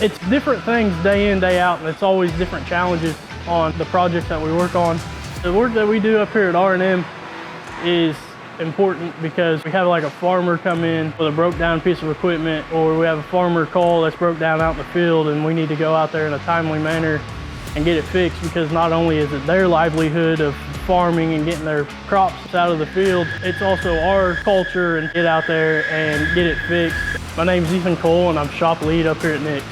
It's different things day in, day out, and it's always different challenges on the projects that we work on. The work that we do up here at R&M is important because we have like a farmer come in with a broke down piece of equipment, or we have a farmer call that's broke down out in the field and we need to go out there in a timely manner and get it fixed, because not only is it their livelihood of farming and getting their crops out of the field, it's also our culture, and get out there and get it fixed. My name's Ethan Cole and I'm shop lead up here at Nick's.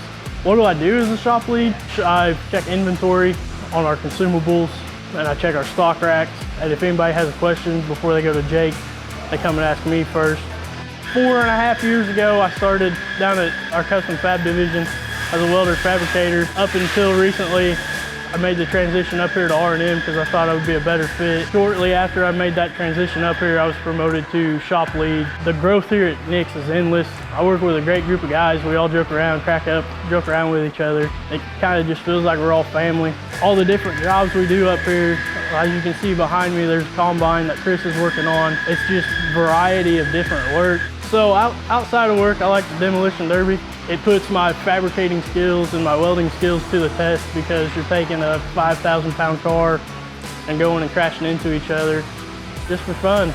What do I do as a shop lead? I check inventory on our consumables, and I check our stock racks. And if anybody has a question before they go to Jake, they come and ask me first. 4.5 years ago, I started down at our custom fab division as a welder fabricator. Up until recently, I made the transition up here to R&M because I thought I would be a better fit. Shortly after I made that transition up here, I was promoted to shop lead. The growth here at Nick's is endless. I work with a great group of guys. We all joke around, crack up, joke around with each other. It kind of just feels like we're all family. All the different jobs we do up here, as you can see behind me, there's a combine that Chris is working on. It's just variety of different work. So outside of work, I like the demolition derby. It puts my fabricating skills and my welding skills to the test, because you're taking a 5,000 pound car and going and crashing into each other just for fun.